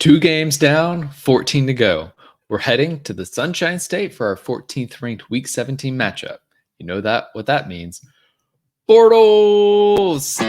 2 games down, 14 to go. We're heading to the Sunshine State for our 14th ranked Week 17 matchup. You know what that means. Bortles!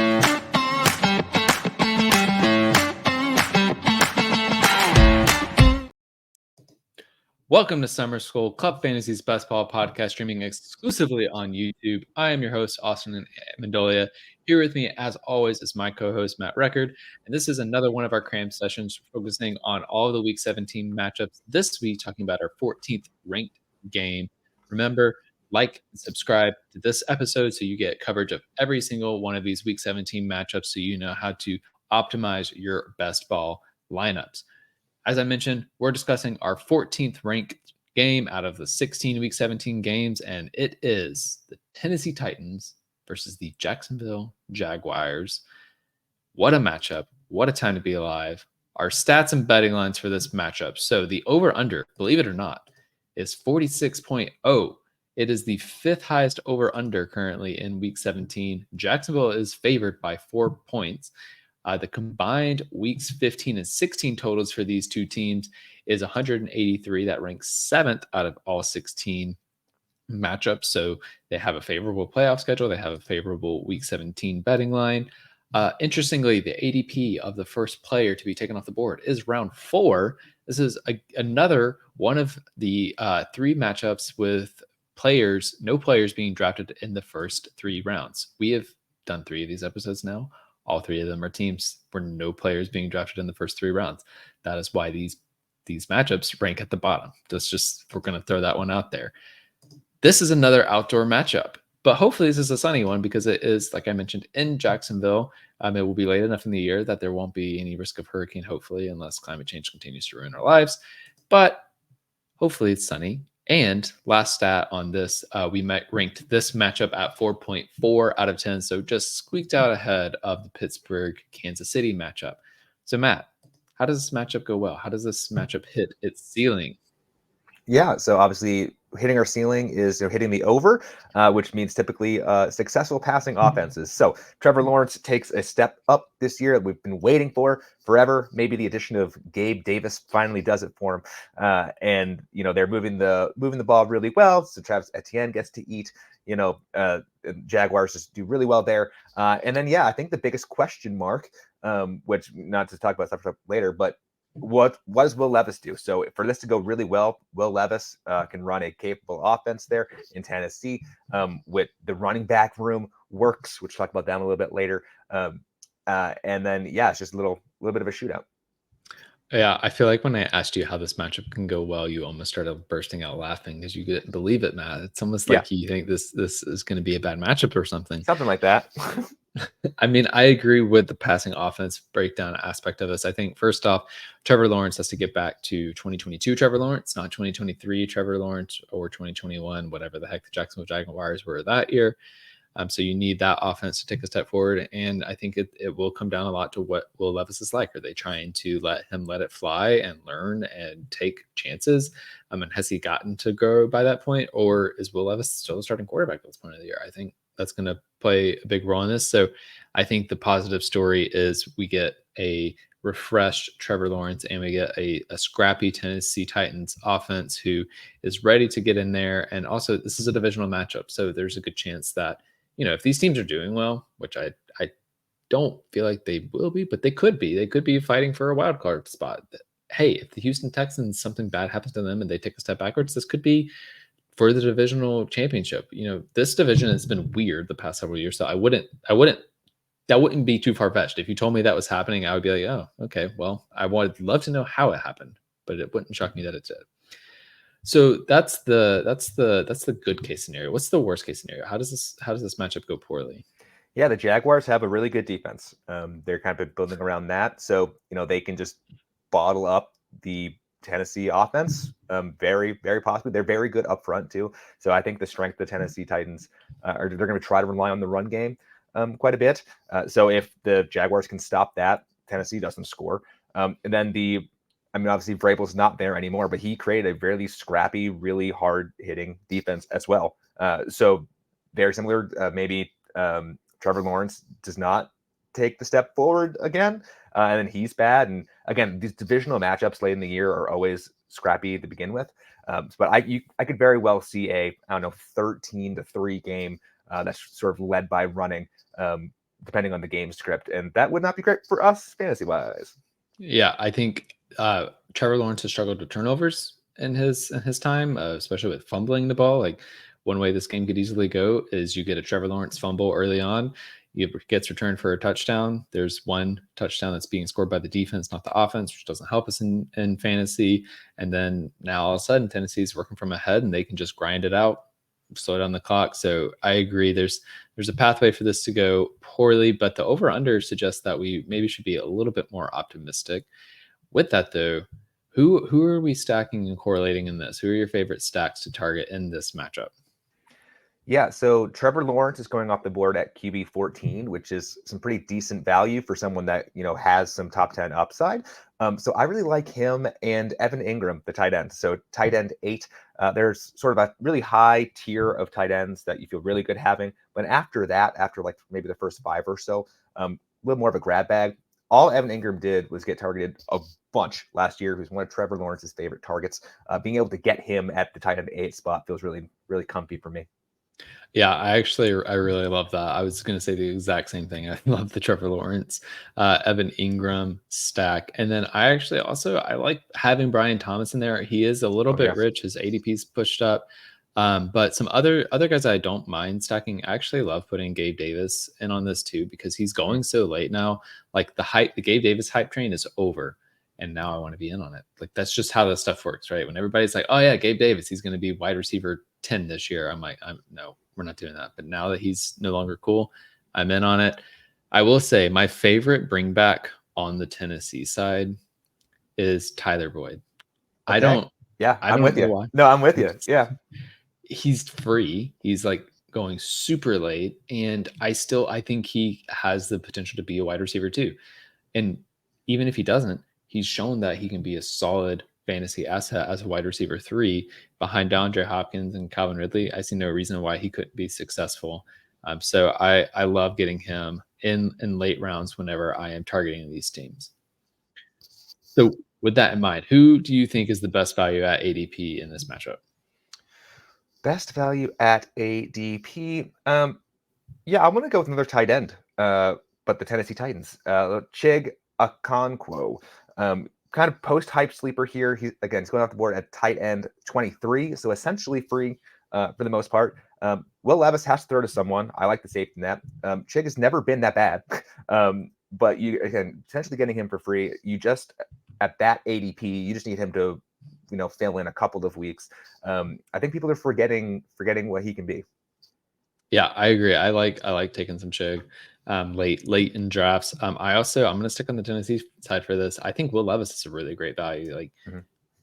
Welcome to Summer School, Club Fantasy's best ball podcast, streaming exclusively on YouTube. I am your host, Austin and Amandolia. Here with me, as always, is my co-host, Matt Record. And this is another one of our CRAM sessions focusing on all of the Week 17 matchups. This week, talking about our 14th ranked game. Remember, like and subscribe to this episode so you get coverage of every single one of these Week 17 matchups so you know how to optimize your best ball lineups. As I mentioned, we're discussing our 14th ranked game out of the 16 Week 17 games, and it is the Tennessee Titans versus the Jacksonville Jaguars. What a matchup. What a time to be alive. Our stats and betting lines for this matchup. So the over-under, believe it or not, is 46.0. It is the fifth highest over-under currently in Week 17. Jacksonville is favored by 4 points. The combined weeks 15 and 16 totals for these two teams is 183. That ranks seventh out of all 16 matchups. So they have a favorable playoff schedule. They have a favorable week 17 betting line. Interestingly, the ADP of the first player to be taken off the board is round 4. This is another one of the 3 matchups with no players being drafted in the first 3 rounds. We have done 3 of these episodes now. All 3 of them are teams where no players being drafted in the first 3 rounds. That is why these matchups rank at the bottom. We're going to throw that one out there. This is another outdoor matchup, but hopefully this is a sunny one because it is, like I mentioned, in Jacksonville. It will be late enough in the year that there won't be any risk of hurricane, hopefully, unless climate change continues to ruin our lives. But hopefully it's sunny. And last stat on this, we ranked this matchup at 4.4 out of 10, so just squeaked out ahead of the Pittsburgh-Kansas City matchup. So, Matt, how does this matchup go well? How does this matchup hit its ceiling? Yeah, so obviously hitting our ceiling is hitting the over, which means typically successful passing offenses. So Trevor Lawrence takes a step up this year that we've been waiting for forever. Maybe the addition of Gabe Davis finally does it for him. And they're moving the ball really well. So Travis Etienne gets to eat. Jaguars just do really well there. And then I think the biggest question mark, which not to talk about stuff later, but what does Will Levis do? So for this to go really well, Will Levis can run a capable offense there in Tennessee with the running back room works, which we'll talk about that a little bit later. And then, it's just a little bit of a shootout. Yeah, I feel like when I asked you how this matchup can go well, you almost started bursting out laughing because you couldn't believe it, Matt. It's almost like you think this is going to be a bad matchup or something. Something like that. I mean, I agree with the passing offense breakdown aspect of this. I think first off, Trevor Lawrence has to get back to 2022 Trevor Lawrence, not 2023 Trevor Lawrence or 2021, whatever the heck the Jacksonville Jaguars were that year. So you need that offense to take a step forward. And I think it will come down a lot to what Will Levis is like. Are they trying to let it fly and learn and take chances? And has he gotten to grow by that point? Or is Will Levis still the starting quarterback at this point of the year? I think that's going to play a big role in this. So I think the positive story is we get a refreshed Trevor Lawrence and we get a scrappy Tennessee Titans offense who is ready to get in there. And also this is a divisional matchup. So there's a good chance that, if these teams are doing well, which I don't feel like they will be, but they could be fighting for a wild card spot. Hey, if the Houston Texans, something bad happens to them and they take a step backwards, this could be for the divisional championship. This division has been weird the past several years. So that wouldn't be too far-fetched. If you told me that was happening, I would be like, oh, okay, well, I would love to know how it happened, but it wouldn't shock me that it did. So that's the good case scenario. What's the worst case scenario? How does this matchup go poorly? Yeah, the Jaguars have a really good defense. They're kind of building around that, so they can just bottle up the Tennessee offense. Very, very possibly. They're very good up front too. So I think the strength of the Tennessee Titans they're going to try to rely on the run game quite a bit. So if the Jaguars can stop that, Tennessee doesn't score. And then obviously Vrabel's not there anymore, but he created a really scrappy, really hard-hitting defense as well. So very similar. Maybe Trevor Lawrence does not take the step forward again, and then he's bad. And again, these divisional matchups late in the year are always scrappy to begin with. But I could very well see a, I don't know, 13-3 game that's sort of led by running, depending on the game script. And that would not be great for us fantasy-wise. Yeah, I think Trevor Lawrence has struggled with turnovers in his time, especially with fumbling the ball. Like one way this game could easily go is you get a Trevor Lawrence fumble early on, he gets returned for a touchdown. There's one touchdown that's being scored by the defense, not the offense, which doesn't help us in fantasy. And then now all of a sudden Tennessee's working from ahead and they can just grind it out, slow down the clock. So I agree. There's a pathway for this to go poorly, but the over under suggests that we maybe should be a little bit more optimistic. With that though, who are we stacking and correlating in this? Who are your favorite stacks to target in this matchup? Yeah, so Trevor Lawrence is going off the board at QB 14, which is some pretty decent value for someone that, has some top 10 upside. So I really like him and Evan Ingram, the tight end. So tight end 8, there's sort of a really high tier of tight ends that you feel really good having. But after that, after like maybe the first 5 or so, a little more of a grab bag. All Evan Ingram did was get targeted a bunch last year. He was one of Trevor Lawrence's favorite targets. Being able to get him at the tight end 8 spot feels really, really comfy for me. Yeah, I really love that. I was going to say the exact same thing. I love the Trevor Lawrence, Evan Ingram stack, and then I like having Brian Thomas in there. He is a little bit rich. His ADP's pushed up, but some other guys I don't mind stacking. I actually love putting Gabe Davis in on this too because he's going so late now. Like the Gabe Davis hype train is over. And now I want to be in on it. Like that's just how this stuff works, right? When everybody's like, "Oh yeah, Gabe Davis, he's going to be wide receiver 10 this year." I'm like, no, we're not doing that. But now that he's no longer cool, I'm in on it. I will say my favorite bring back on the Tennessee side is Tyler Boyd. Okay. I'm with you. Why. No, I'm with you. Yeah. He's free. He's like going super late. And I think he has the potential to be a wide receiver too. And even if he doesn't, he's shown that he can be a solid fantasy asset as a wide receiver 3 behind DeAndre Hopkins and Calvin Ridley. I see no reason why he couldn't be successful. So I love getting him in late rounds whenever I am targeting these teams. So with that in mind, who do you think is the best value at ADP in this matchup? Best value at ADP. Yeah, I'm going to go with another tight end, but the Tennessee Titans. Chig Okonkwo. Kind of post-hype sleeper here. He's going off the board at tight end 23, so essentially free for the most part. Will Levis has to throw to someone. I like the safety net. Chig has never been that bad, but you potentially getting him for free. You just at that ADP, you just need him to fill in a couple of weeks. I think people are forgetting what he can be. Yeah, I agree. I like taking some Chig late in drafts. I'm going to stick on the Tennessee side for this. I think Will Levis is a really great value. Like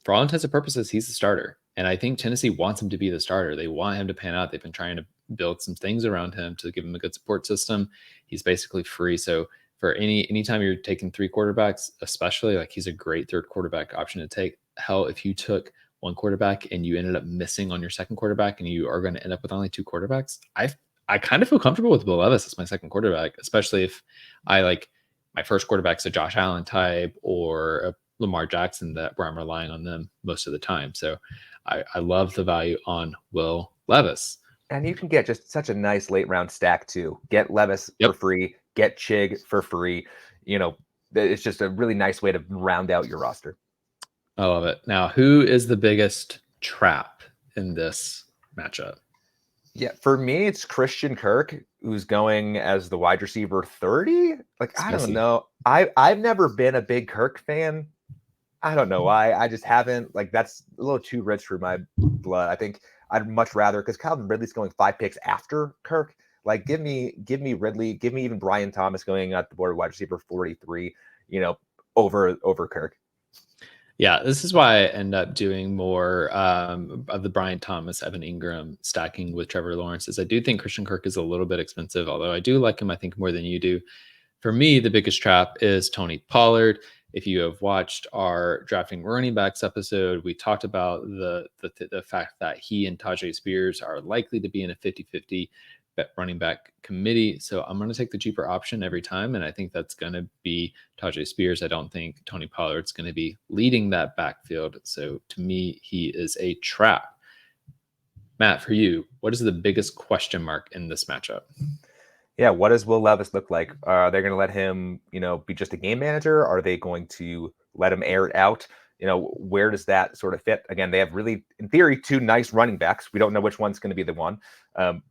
for all intents and purposes, he's the starter. And I think Tennessee wants him to be the starter. They want him to pan out. They've been trying to build some things around him to give him a good support system. He's basically free. So for anytime you're taking 3 quarterbacks, especially, like he's a great 3rd quarterback option to take. Hell, if you took 1 quarterback and you ended up missing on your 2nd quarterback and you are going to end up with only 2 quarterbacks, I kind of feel comfortable with Will Levis as my 2nd quarterback, especially if I like my 1st quarterback's a Josh Allen type or a Lamar Jackson where I'm relying on them most of the time. So I love the value on Will Levis. And you can get just such a nice late round stack too. Get Levis for free, get Chig for free. It's just a really nice way to round out your roster. I love it. Now, who is the biggest trap in this matchup? Yeah, for me, it's Christian Kirk, who's going as the wide receiver 30. Like, I don't know. I've never been a big Kirk fan. I don't know why. I just haven't. Like, that's a little too rich for my blood. I think I'd much rather, because Calvin Ridley's going 5 picks after Kirk. Like, give me Ridley, give me even Brian Thomas going at the board wide receiver 43. Over Kirk. Yeah, this is why I end up doing more of the Brian Thomas, Evan Ingram stacking with Trevor Lawrence. Is I do think Christian Kirk is a little bit expensive, although I do like him, I think, more than you do. For me, the biggest trap is Tony Pollard. If you have watched our drafting running backs episode, we talked about the fact that he and Tajay Spears are likely to be in a 50-50 running back committee. So I'm going to take the cheaper option every time. And I think that's going to be Tajay Spears. I don't think Tony Pollard's going to be leading that backfield. So to me, he is a trap. Matt, for you, what is the biggest question mark in this matchup? Yeah, what does Will Levis look like? Are they going to let him, be just a game manager? Are they going to let him air it out? Where does that sort of fit? Again, they have really, in theory, two nice running backs. We don't know which one's going to be the one,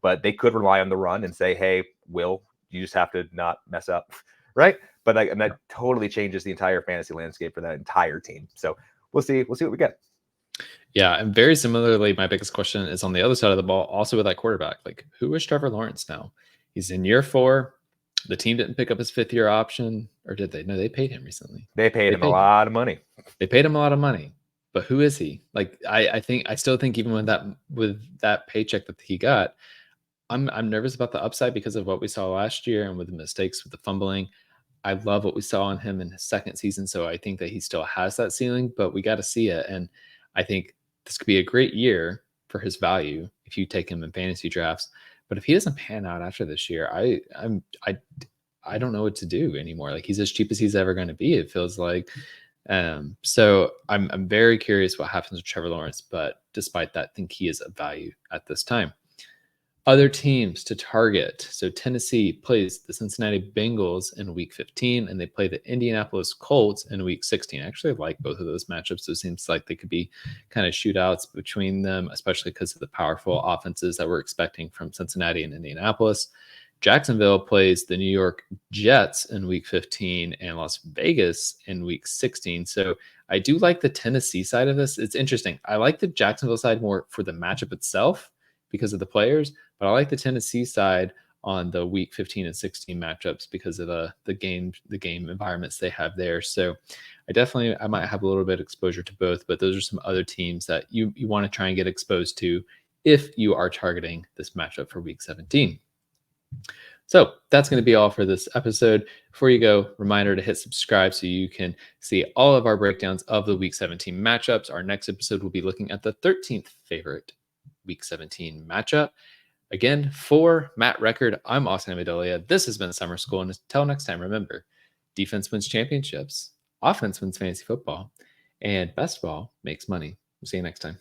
but they could rely on the run and say, hey, Will, you just have to not mess up, right? But and that totally changes the entire fantasy landscape for that entire team. So we'll see. We'll see what we get. Yeah, and very similarly, my biggest question is on the other side of the ball, also with that quarterback. Like, who is Trevor Lawrence now? He's in year 4. The team didn't pick up his 5th-year option, or did they? No, they paid him recently. They paid him a lot of money. They paid him a lot of money, but who is he? Like, I still think even with that paycheck that he got, I'm nervous about the upside because of what we saw last year and with the mistakes with the fumbling. I love what we saw on him in his second season, so I think that he still has that ceiling, but we got to see it. And I think this could be a great year for his value if you take him in fantasy drafts. But if he doesn't pan out after this year, I don't know what to do anymore. Like, he's as cheap as he's ever going to be, it feels like. So I'm very curious what happens with Trevor Lawrence, but despite that, I think he is of value at this time. Other teams to target. So Tennessee plays the Cincinnati Bengals in week 15, and they play the Indianapolis Colts in week 16. I actually like both of those matchups. So it seems like they could be kind of shootouts between them, especially because of the powerful offenses that we're expecting from Cincinnati and Indianapolis. Jacksonville plays the New York Jets in week 15 and Las Vegas in week 16. So I do like the Tennessee side of this. It's interesting. I like the Jacksonville side more for the matchup itself because of the players, but I like the Tennessee side on the week 15 and 16 matchups because of the game environments they have there. So I might have a little bit of exposure to both, but those are some other teams that you want to try and get exposed to if you are targeting this matchup for week 17. So that's going to be all for this episode. Before you go, reminder to hit subscribe so you can see all of our breakdowns of the week 17 matchups. Our next episode will be looking at the 13th favorite week 17 matchup. Again, for Matt Record, I'm Austin Amandolia. This has been Summer School. And until next time, remember, defense wins championships, offense wins fantasy football, and best of all, makes money. We'll see you next time.